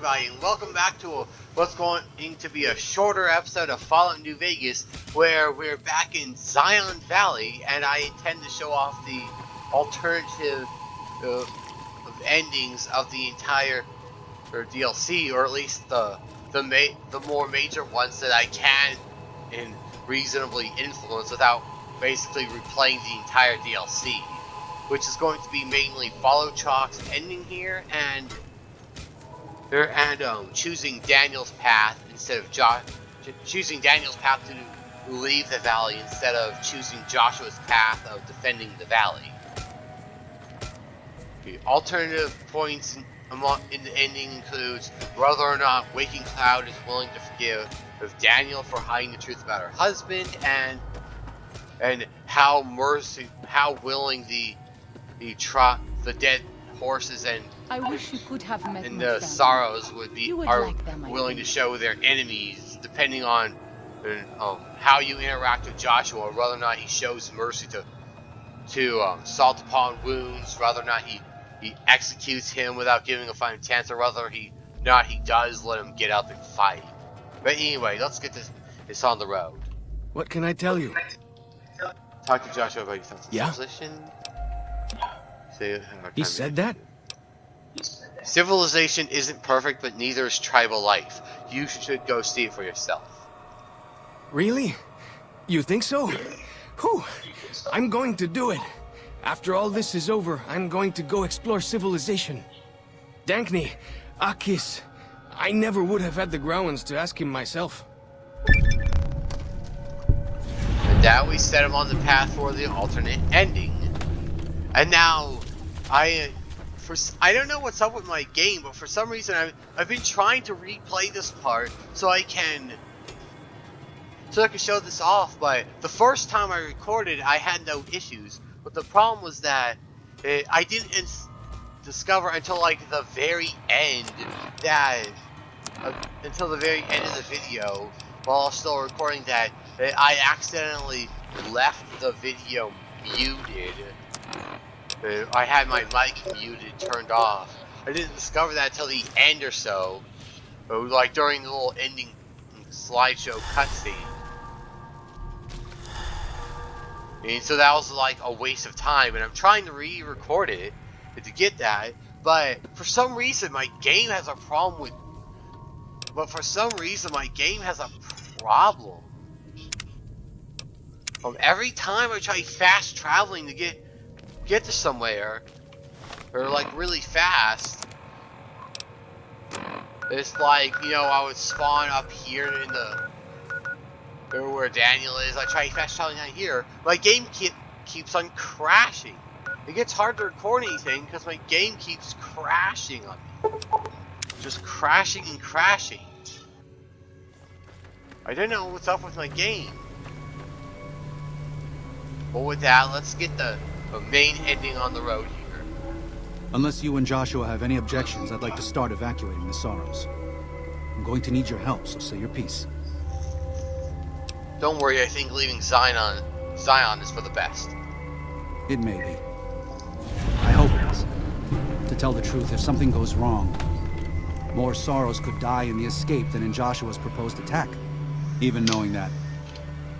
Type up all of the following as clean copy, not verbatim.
everybody, and welcome back to what's going to be a shorter episode of Fallout New Vegas, where we're back in Zion Valley, and I intend to show off the alternative of endings of the entire DLC, or at least the more major ones that I can and reasonably influence without basically replaying the entire DLC, which is going to be mainly Fallout Chalk's ending here, and choosing Daniel's path instead of choosing Daniel's path to leave the valley instead of choosing Joshua's path of defending the valley. The alternative points in the ending includes whether or not Waking Cloud is willing to forgive Daniel for hiding the truth about her husband, and how willing the dead horses and I wish you could have met and my the family. Sorrows are like them, willing to show their enemies, depending on how you interact with Joshua, whether or not he shows mercy to salt upon wounds, whether or not he executes him without giving a fighting chance, or whether he does let him get up and fight. But anyway, let's get this on the road. What can I tell you? Talk to Joshua about your sense of Yeah? position. He said that? Civilization isn't perfect, but neither is tribal life. You should go see it for yourself. Really? You think so? Whew. I'm going to do it. After all this is over, I'm going to go explore civilization. Dankney, Akis, I never would have had the Growans to ask him myself. And that we set him on the path for the alternate ending. And now, I don't know what's up with my game, but for some reason I've been trying to replay this part so I can show this off. But the first time I recorded, I had no issues. But the problem was that I didn't discover until like the very end until the very end of the video, while I was still recording, that I accidentally left the video muted. I had my mic muted, turned off. I didn't discover that until the end or so, like during the little ending slideshow cutscene. And so that was like a waste of time, and I'm trying to re-record it to get that, but for some reason my game has a problem. Every time I try fast traveling to get to somewhere, or like really fast, it's like, I would spawn up here in where Daniel is. I try fast traveling out here, my game keeps on crashing. It gets hard to record anything because my game keeps crashing on me. Just crashing and crashing. I don't know what's up with my game. But with that, let's get the main ending on the road here. Unless you and Joshua have any objections, I'd like to start evacuating the Sorrows. I'm going to need your help, so say your piece. Don't worry, I think leaving Zion is for the best. It may be. I hope it is. To tell the truth, if something goes wrong, more Sorrows could die in the escape than in Joshua's proposed attack. Even knowing that,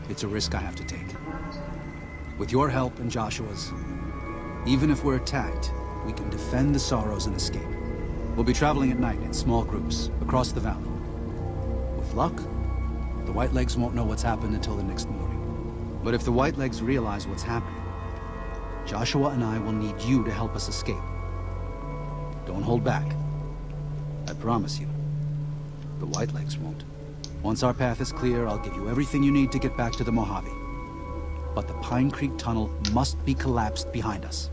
it's a risk I have to take. With your help and Joshua's, even if we're attacked, we can defend the Sorrows and escape. We'll be traveling at night in small groups across the valley. With luck, the Whitelegs won't know what's happened until the next morning. But if the Whitelegs realize what's happening, Joshua and I will need you to help us escape. Don't hold back. I promise you, the Whitelegs won't. Once our path is clear, I'll give you everything you need to get back to the Mojave. But the Pine Creek Tunnel must be collapsed behind us.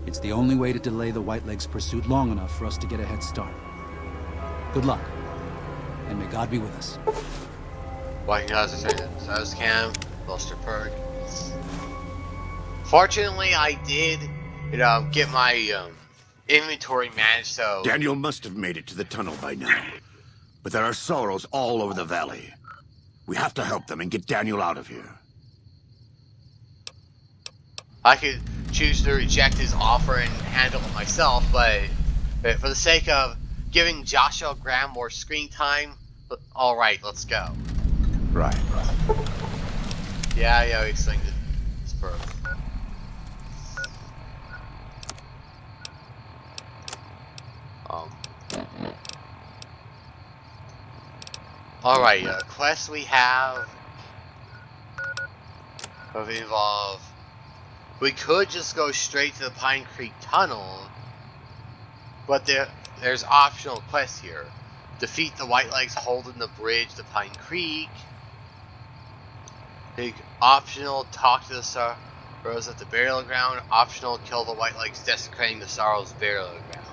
It's the only way to delay the Whitelegs' pursuit long enough for us to get a head start. Good luck, and may God be with us. Walking out as Cam, Buster Perk. Fortunately, I did, get my inventory managed, so... Daniel must have made it to the tunnel by now. But there are Sorrows all over the valley. We have to help them and get Daniel out of here. I could choose to reject his offer and handle it myself, but for the sake of giving Joshua Graham more screen time. All right, let's go. Right. Yeah, we explained it. It's perfect. Alright, quests we have involve. We could just go straight to the Pine Creek Tunnel, but there's optional quests here. Defeat the Whitelegs holding the bridge to Pine Creek. Big optional, talk to the Sorrows at the burial ground. Optional, kill the Whitelegs desecrating the Sorrows burial ground.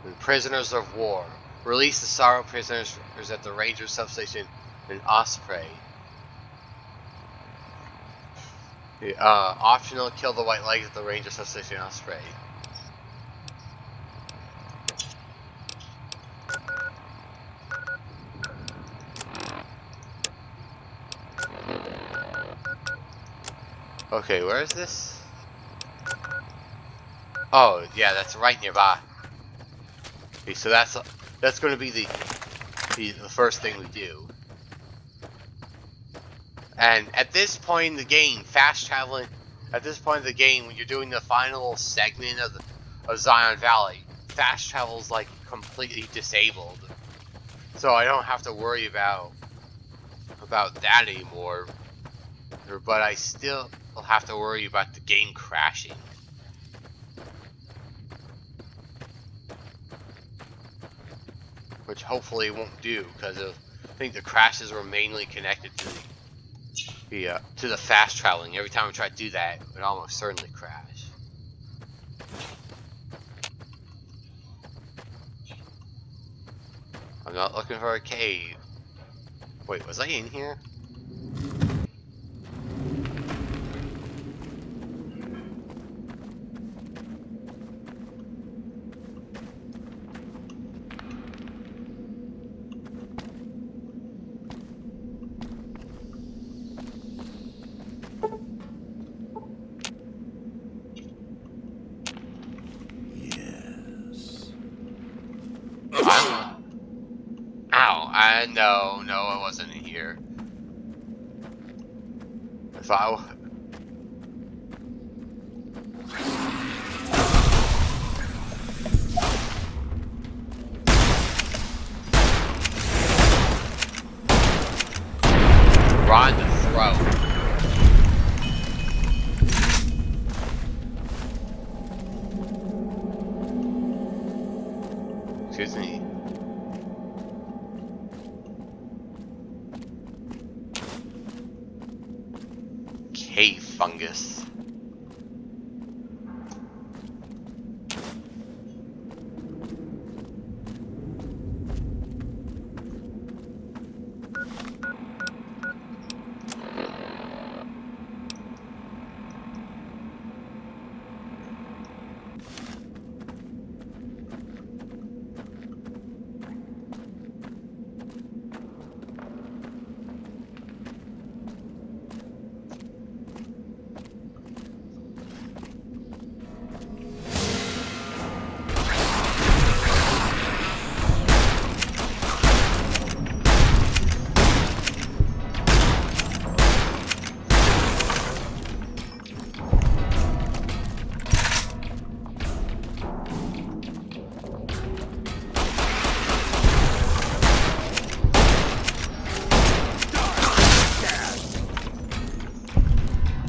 And prisoners of war. Release the Sorrow prisoners at the Ranger substation in Osprey. Optional, kill the Whitelegs at the Ranger substation in Osprey. Okay, where is this? Oh, yeah, that's right nearby. Okay, so that's going to be the first thing we do. And at this point in the game, fast traveling. At this point in the game, when you're doing the final segment of Zion Valley, fast travel is like completely disabled. So I don't have to worry about that anymore. But I still have to worry about the game crashing. Which hopefully it won't do, because I think the crashes were mainly connected to the fast traveling. Every time I try to do that, it would almost certainly crash. I'm not looking for a cave. Wait, was I in here? No, I wasn't in here. If I Ron to throw. Excuse me. Cave fungus.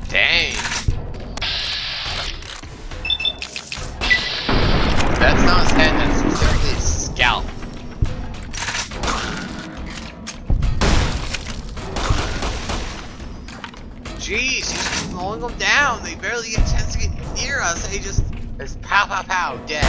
Dang. That's not his head, that's specifically his scalp. Jeez, he's just mowing them down. They barely get a chance to get near us. They just pow pow pow, dead.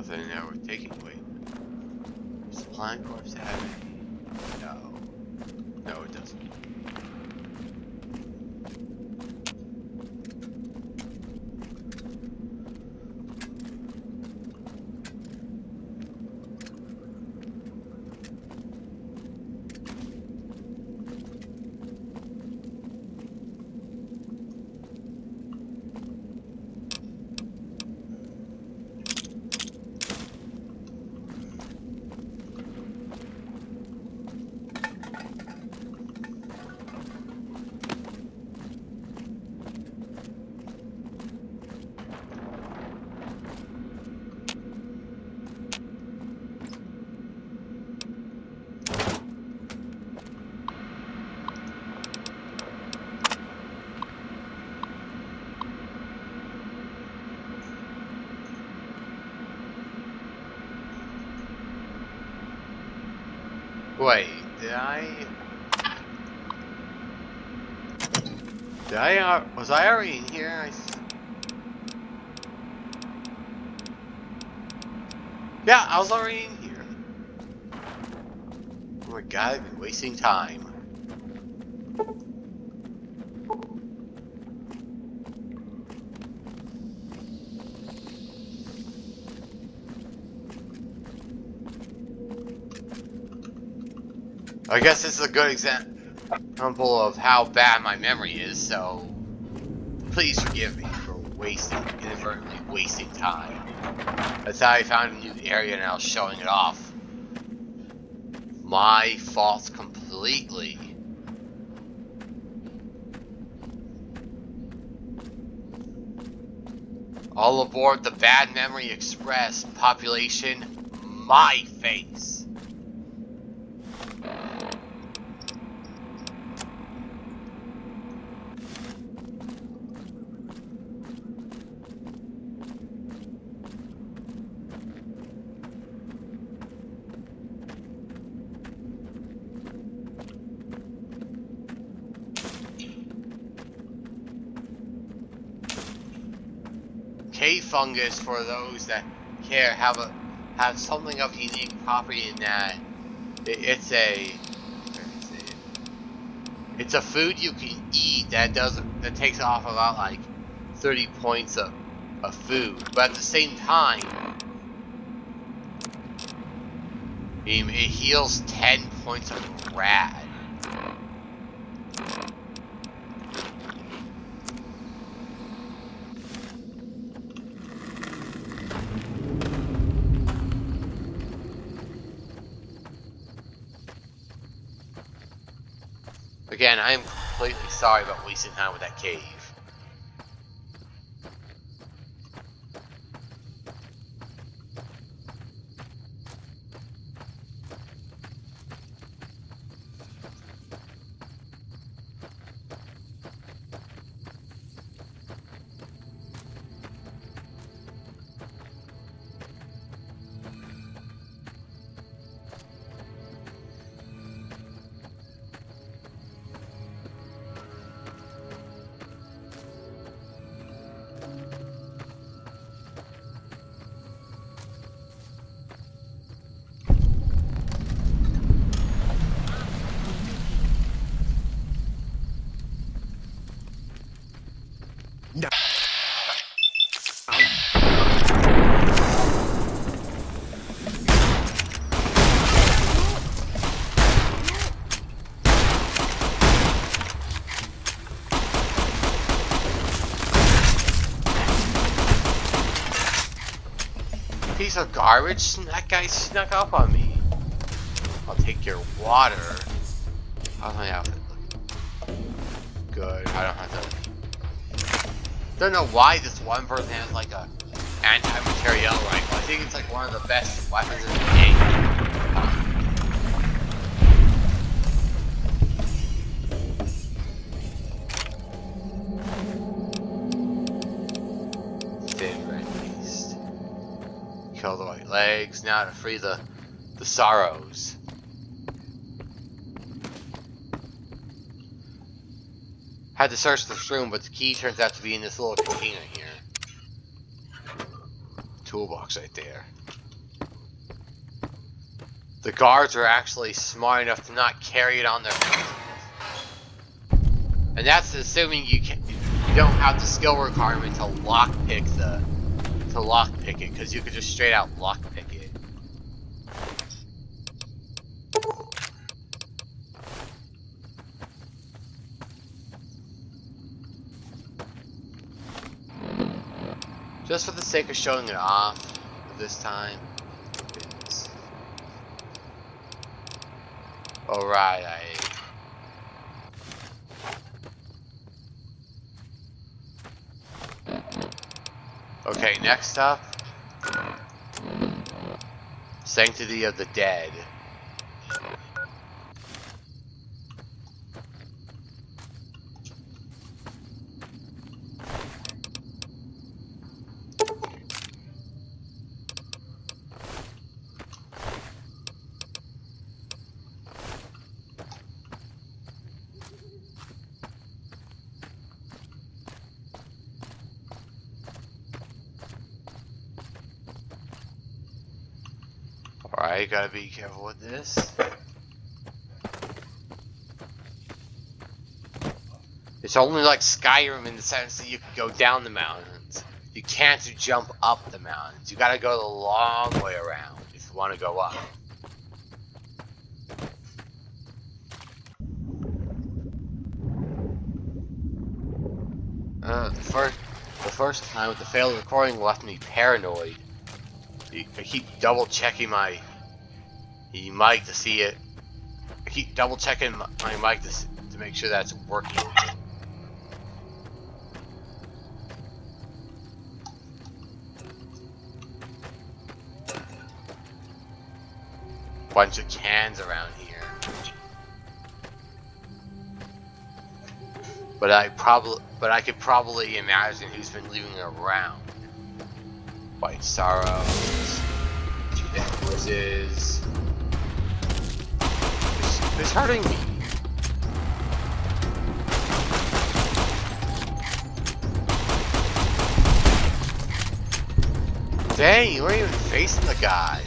nothing there worth taking. Wait. Does the Plant Corpse have any? No. No, it doesn't. Wait, was I already in here? Yeah, I was already in here. Oh my god, I've been wasting time. I guess this is a good example of how bad my memory is, so please forgive me for inadvertently wasting time. That's how I found a new area and I was showing it off. My fault completely. All aboard the Bad Memory Express, population, my face. Cave fungus, for those that care, have something of unique property in that it's a food you can eat that takes off about like 30 points of food, but at the same time it heals 10 points of rad. Again, I am completely sorry about wasting time with that cave. No. Piece of garbage? That guy snuck up on me. I'll take your water. How's my outfit look? Good. I don't have to. Don't know why this one person has like a anti-materiel rifle. I think it's like one of the best weapons in the game. Thin red beast. Kill the white legs. Now to free the sorrows. Had to search this room, but the key turns out to be in this little container here. toolbox right there. The guards are actually smart enough to not carry it on their person. And that's assuming you don't have the skill requirement to lockpick it, because you could just straight out lockpick it. Just for the sake of showing it off this time. Alright, Okay, next up. Sanctity of the Dead. Alright, gotta be careful with this. It's only like Skyrim in the sense that you can go down the mountains. You can't jump up the mountains. You gotta go the long way around if you want to go up. The first time with the failed recording left me paranoid. I keep double checking my mic to see it. I keep double checking my mic to make sure that's working. Bunch of cans around here. But I could probably imagine who's been leaving it around. White Sorrows, Two Necklaces. Who's hurting me? Dang, you weren't even facing the guy.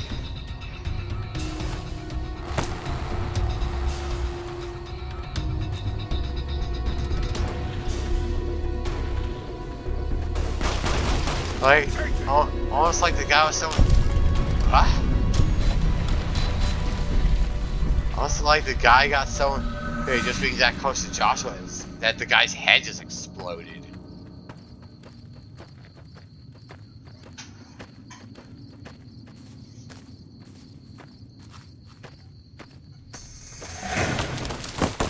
Like, almost like the guy was so... What? Almost like the guy got so... Okay, just being that close to Joshua, that the guy's head just exploded.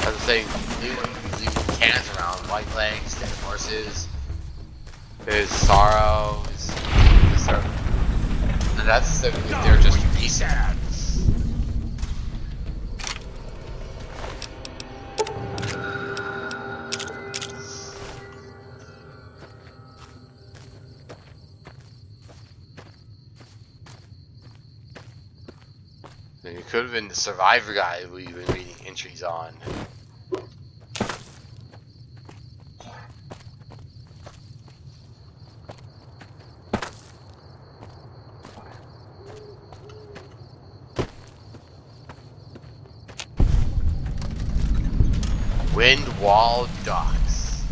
I was saying, leaving cans around, white legs, dead horses. There's sorrows. And that's if they're just resets. And it could have been the survivor guy we've been reading entries on. Windwall Docks.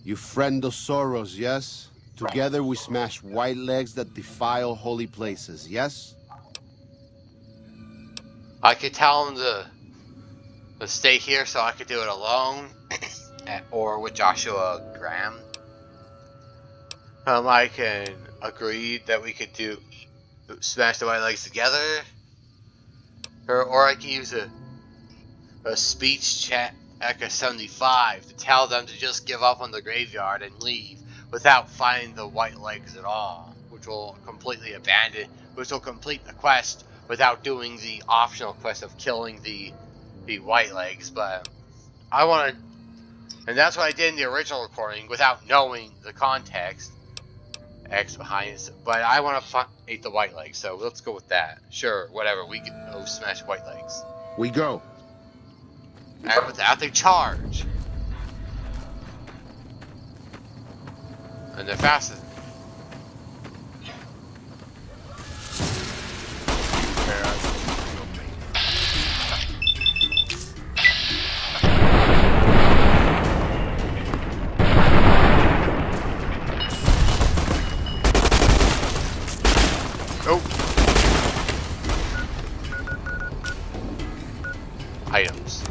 You friend of Soros, yes? Together we smash white legs that defile holy places, yes? I could tell him to stay here so I could do it alone, or with Joshua Graham. I can agree that we could smash the white legs together, or I can use a speech chat Eka 75 to tell them to just give up on the graveyard and leave without finding the white legs at all, which will complete the quest without doing the optional quest of killing the white legs. But I want to, and that's what I did in the original recording without knowing the context. X behind us, but I want to fight the white legs, so let's go with that. Sure, whatever. We can go smash white legs. We go. And without the charge. And the fastest. Oh. Items.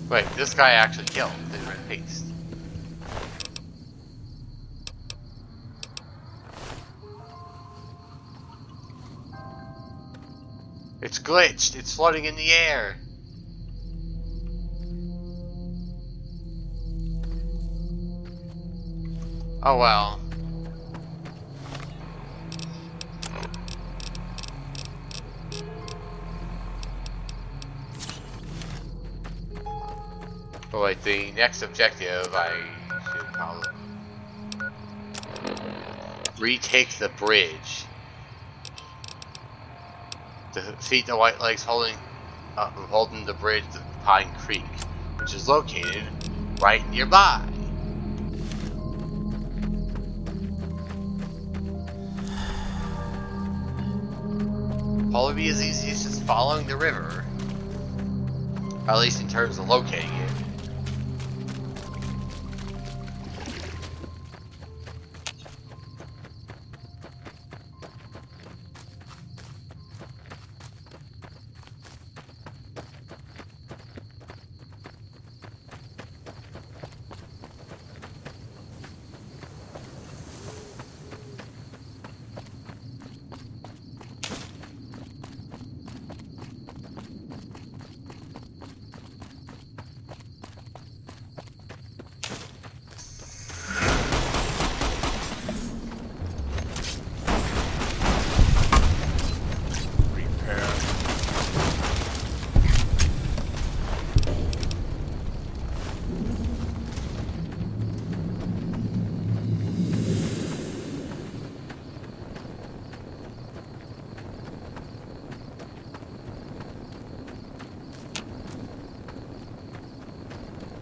Wait, this guy actually killed the red paste. It's glitched. It's floating in the air. Oh well. But like the next objective, I should probably retake the bridge. To defeat the White Legs holding the bridge to Pine Creek, which is located right nearby. Probably be as easy as just following the river, at least in terms of locating it.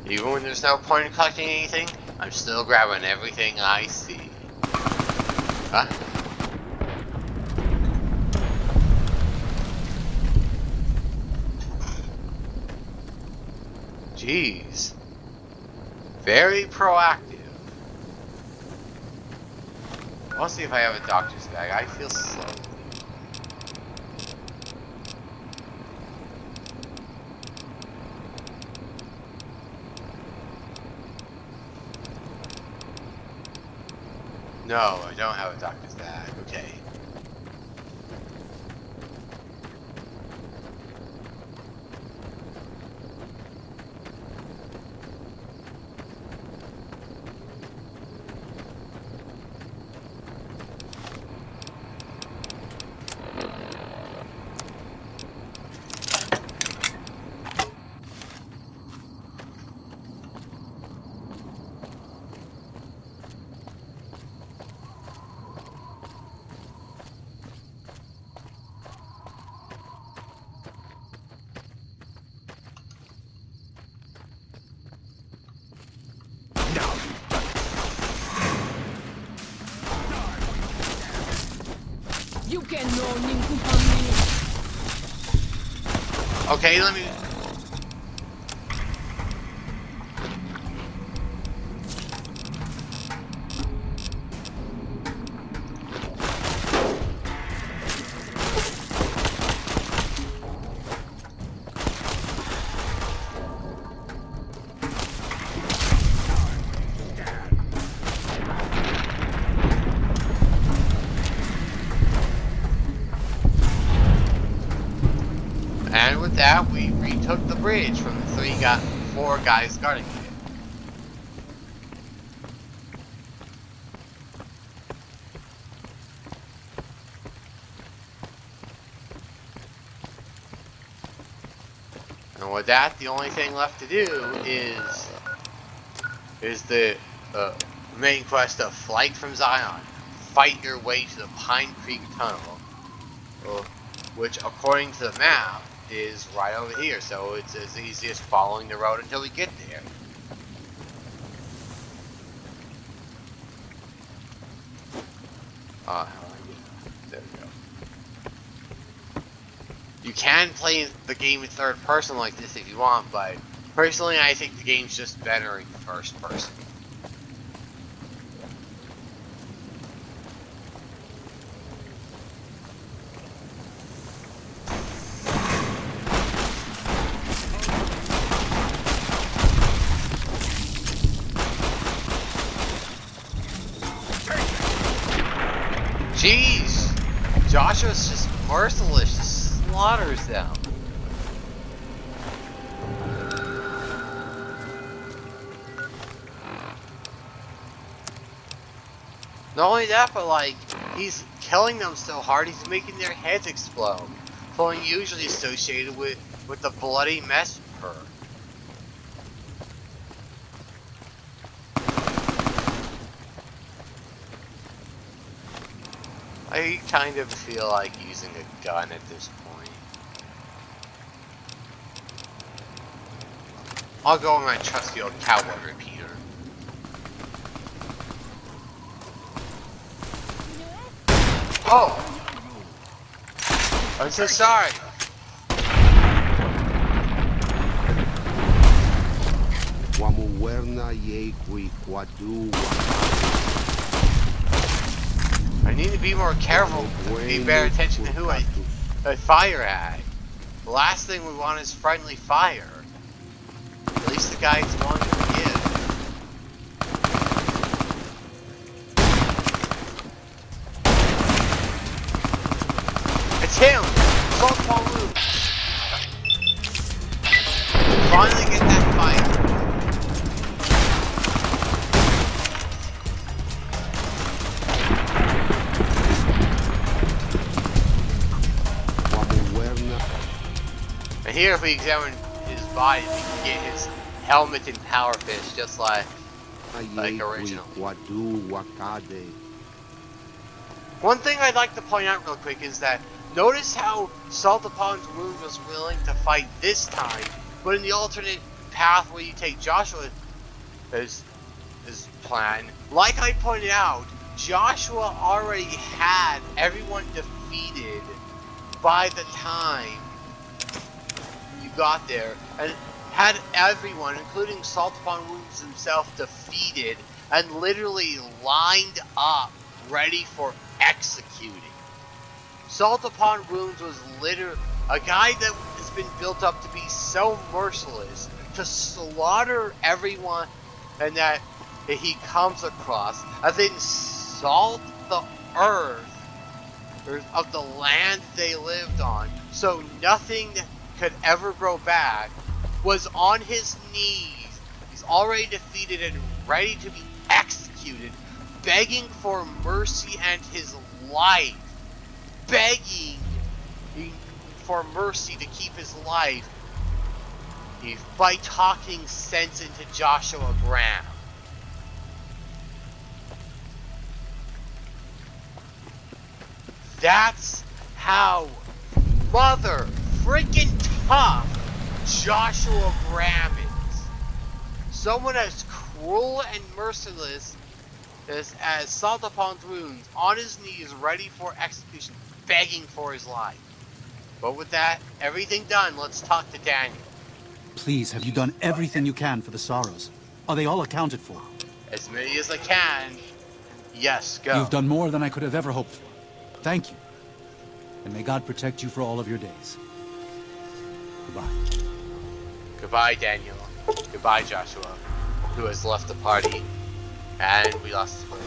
Even when there's no point in collecting anything, I'm still grabbing everything I see. Huh? Jeez. Very proactive. I'll see if I have a doctor's bag. I feel slow. No, I don't have a doctor's bag. Okay. You can know Ninkupami. Okay, let me... with that, we retook the bridge from the 4 guys guarding it. And with that, the only thing left to do is the main quest of Flight from Zion. Fight your way to the Pine Creek Tunnel, which according to the map is right over here, so it's as easy as following the road until we get there. There we go. You can play the game in third person like this if you want, but personally I think the game's just better in first person. Jeez! Joshua's just merciless, just slaughters them. Not only that, but like, he's killing them so hard, he's making their heads explode. Something usually associated with the bloody messenger. I kind of feel like using a gun at this point. I'll go with my trusty old cowboy repeater. Oh! I'm so sorry! I need to be more careful, pay better attention to who I fire at. The last thing we want is friendly fire. At least the guy it's going to give. It's him! Assault Paul Luke! Finally get that fire. And here, if we examine his body, we can get his helmet and power fist, just like original. One thing I'd like to point out real quick is that notice how Saltapon's Wound was willing to fight this time, but in the alternate path where you take Joshua's plan, like I pointed out, Joshua already had everyone defeated by the time you got there, and had everyone, including Saltapon Wounds himself, defeated and literally lined up, ready for executing. Saltapon Wounds was literally a guy that has been built up to be so merciless to slaughter everyone and that he comes across, and then salt the earth of the land they lived on, so nothing could ever grow back, was on his knees. He's already defeated and ready to be executed, begging for mercy and his life. Begging for mercy to keep his life by talking sense into Joshua Graham. That's how mother freaking tough Joshua Graham is. Someone as cruel and merciless as Saltapon's Wounds, on his knees, ready for execution, begging for his life. But with that, everything done, let's talk to Daniel. Please, have you done everything you can for the Sorrows? Are they all accounted for? As many as I can. Yes, go. You've done more than I could have ever hoped for. Thank you. And may God protect you for all of your days. Goodbye. Goodbye, Daniel. Goodbye, Joshua, who has left the party. And we lost his plane.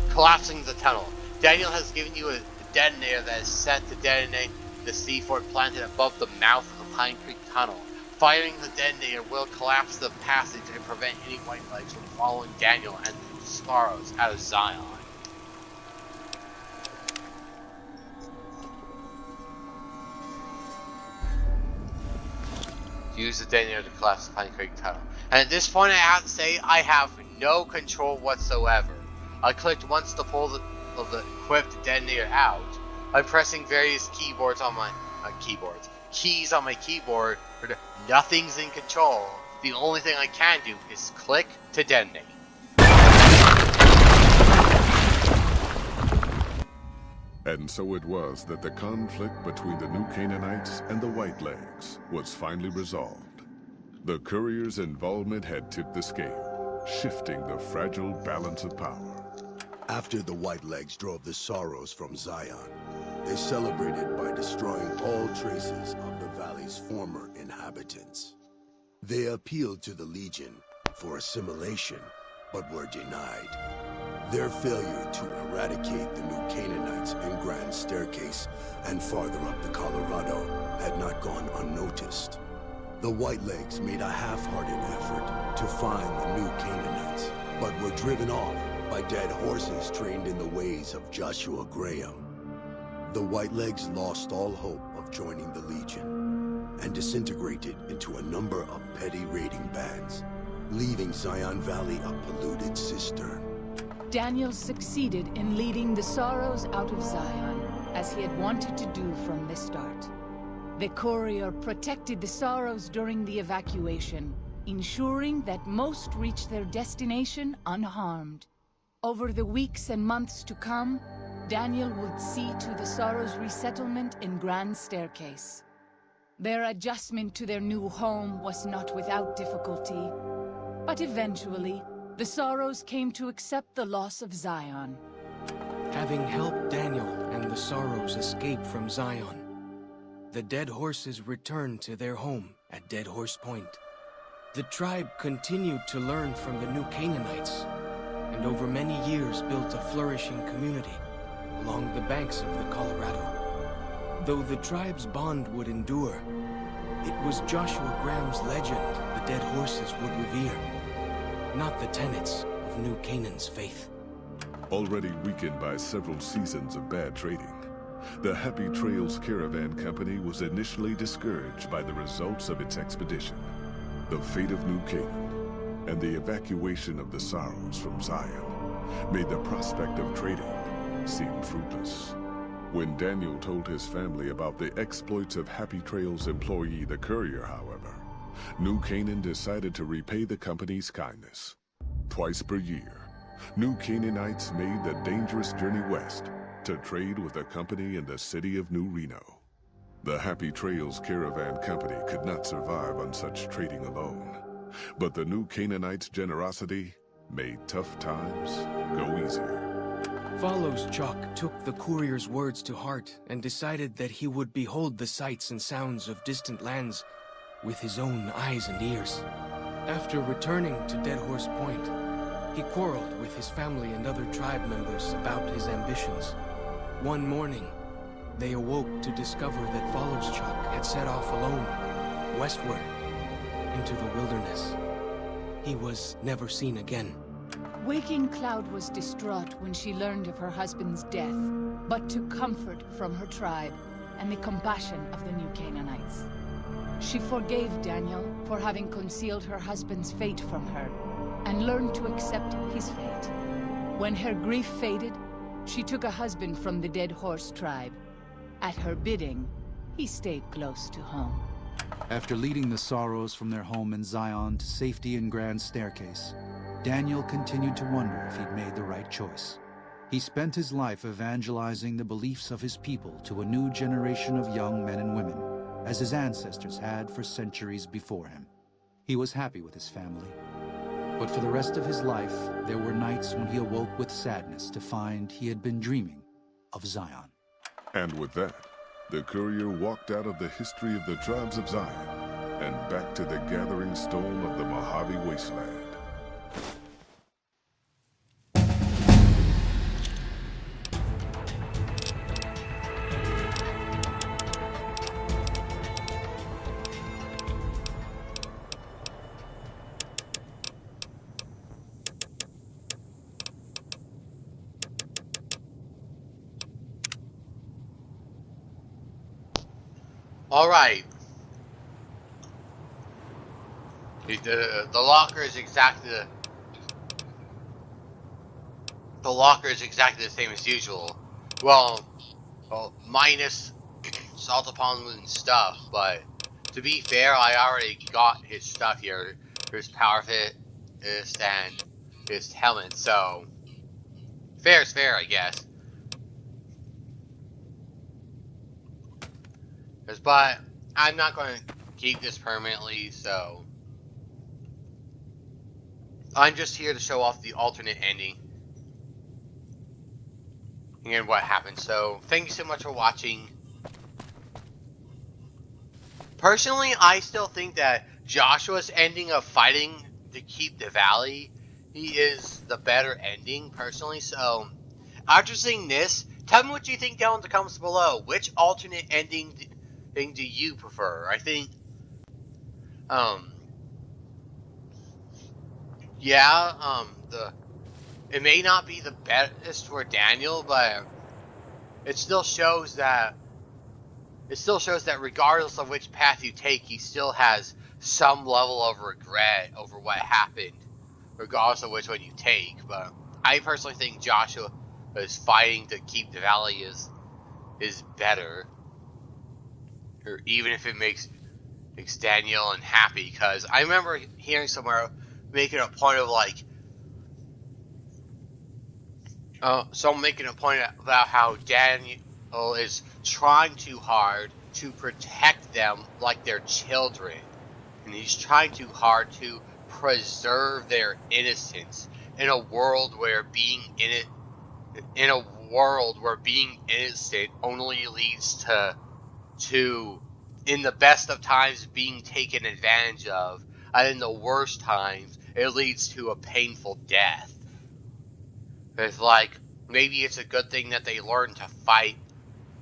Collapsing the tunnel. Daniel has given you a detonator that is set to detonate the C4 planted above the mouth of the Pine Creek Tunnel. Firing the detonator will collapse the passage and prevent any Whitelegs from following Daniel and the Sorrows out of Zion. Use the detonator to collapse the Pine Creek Tunnel. And at this point I have to say I have no control whatsoever. I clicked once to pull the equipped detonator out by pressing various keys on my keyboard. Nothing's in control. The only thing I can do is click to detonate. And so it was that the conflict between the New Canaanites and the Whitelegs was finally resolved. The Courier's involvement had tipped the scale, shifting the fragile balance of power. After the Whitelegs drove the Sorrows from Zion, they celebrated by destroying all traces of the valley's former inhabitants. They appealed to the Legion for assimilation, but were denied. Their failure to eradicate the New Canaanites in Grand Staircase and farther up the Colorado had not gone unnoticed. The Whitelegs made a half-hearted effort to find the New Canaanites, but were driven off by dead horses trained in the ways of Joshua Graham. The Whitelegs lost all hope of joining the Legion and disintegrated into a number of petty raiding bands, leaving Zion Valley a polluted cistern. Daniel succeeded in leading the Sorrows out of Zion, as he had wanted to do from the start. The Courier protected the Sorrows during the evacuation, ensuring that most reached their destination unharmed. Over the weeks and months to come, Daniel would see to the Sorrows' resettlement in Grand Staircase. Their adjustment to their new home was not without difficulty, but eventually, the Sorrows came to accept the loss of Zion. Having helped Daniel and the Sorrows escape from Zion, the Dead Horses returned to their home at Dead Horse Point. The tribe continued to learn from the New Canaanites, and over many years built a flourishing community along the banks of the Colorado. Though the tribe's bond would endure, it was Joshua Graham's legend the Dead Horses would revere, not the tenets of New Canaan's faith. Already weakened by several seasons of bad trading, the Happy Trails Caravan Company was initially discouraged by the results of its expedition. The fate of New Canaan and the evacuation of the Sorrows from Zion made the prospect of trading seem fruitless. When Daniel told his family about the exploits of Happy Trails employee the Courier, however, New Canaan decided to repay the company's kindness. Twice per year, New Canaanites made the dangerous journey west to trade with a company in the city of New Reno. The Happy Trails Caravan Company could not survive on such trading alone, but the New Canaanites' generosity made tough times go easier. Follows Chalk took the Courier's words to heart and decided that he would behold the sights and sounds of distant lands with his own eyes and ears. After returning to Dead Horse Point, he quarreled with his family and other tribe members about his ambitions. One morning, they awoke to discover that Follows Chalk had set off alone, westward, into the wilderness. He was never seen again. Waking Cloud was distraught when she learned of her husband's death, but took comfort from her tribe and the compassion of the New Canaanites. She forgave Daniel for having concealed her husband's fate from her, and learned to accept his fate. When her grief faded, she took a husband from the Dead Horse tribe. At her bidding, he stayed close to home. After leading the Sorrows from their home in Zion to safety in Grand Staircase, Daniel continued to wonder if he'd made the right choice. He spent his life evangelizing the beliefs of his people to a new generation of young men and women, as his ancestors had for centuries before him. He was happy with his family. But for the rest of his life, there were nights when he awoke with sadness to find he had been dreaming of Zion. And with that, the Courier walked out of the history of the tribes of Zion and back to the gathering storm of the Mojave Wasteland. Alright. The locker is exactly the locker is exactly the same as usual. Well, minus Salt upon Moon stuff, but to be fair, I already got his stuff here. His power fist and his helmet, so fair is fair, I guess. But I'm not going to keep this permanently, so I'm just here to show off the alternate ending and what happened. So thank you so much for watching. Personally, I still think that Joshua's ending of fighting to keep the valley, he is the better ending, personally. So after seeing this, tell me what you think down in the comments below. Which alternate ending do you prefer? I think, it may not be the best for Daniel, but it still shows that regardless of which path you take, he still has some level of regret over what happened, regardless of which one you take. But I personally think Joshua is fighting to keep the valley is better, or even if it makes Daniel unhappy. Because I remember hearing somewhere making a point of like, someone making a point about how Daniel is trying too hard to protect them like they're children, and he's trying too hard to preserve their innocence in a world where being innocent only leads to in the best of times being taken advantage of, and in the worst times it leads to a painful death. It's like, maybe it's a good thing that they learn to fight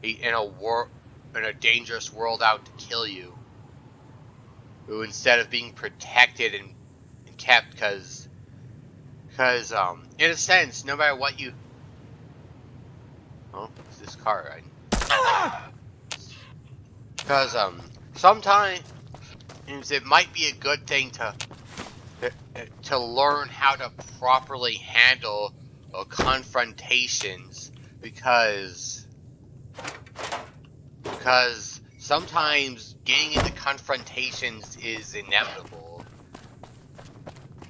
in a dangerous world out to kill you, instead of being protected and kept, because in a sense, no matter what you, it's this car, right? Because sometimes it might be a good thing to learn how to properly handle confrontations, because sometimes getting into confrontations is inevitable.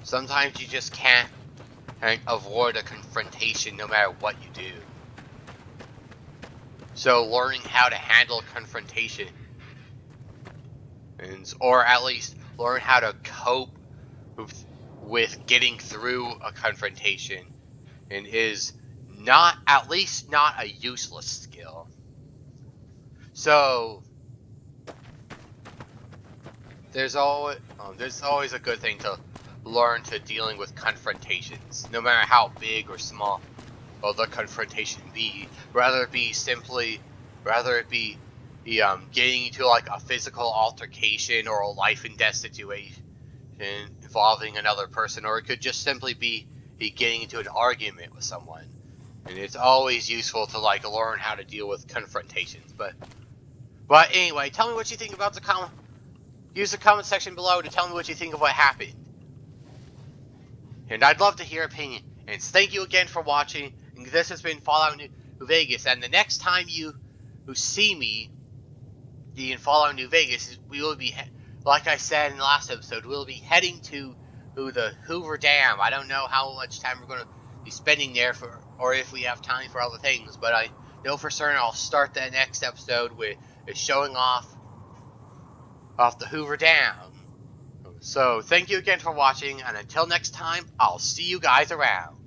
Sometimes you just can't avoid a confrontation no matter what you do. So learning how to handle confrontation, or at least learn how to cope with getting through a confrontation, and is at least not a useless skill. So there's always a good thing to learn to dealing with confrontations, no matter how big or small the confrontation be. Rather it be getting into like a physical altercation or a life and death situation involving another person, or it could just simply be getting into an argument with someone. And it's always useful to like learn how to deal with confrontations. But anyway, tell me what you think about the comment. Use the comment section below to tell me what you think of what happened. And I'd love to hear your opinion. And thank you again for watching. And this has been Fallout New Vegas. And the next time you see me in Fallout New Vegas, we will be, like I said in the last episode, we'll be heading to the Hoover Dam. I don't know how much time we're going to be spending there, or if we have time for other things, but I know for certain I'll start the next episode with showing off the Hoover Dam. So thank you again for watching, and until next time, I'll see you guys around.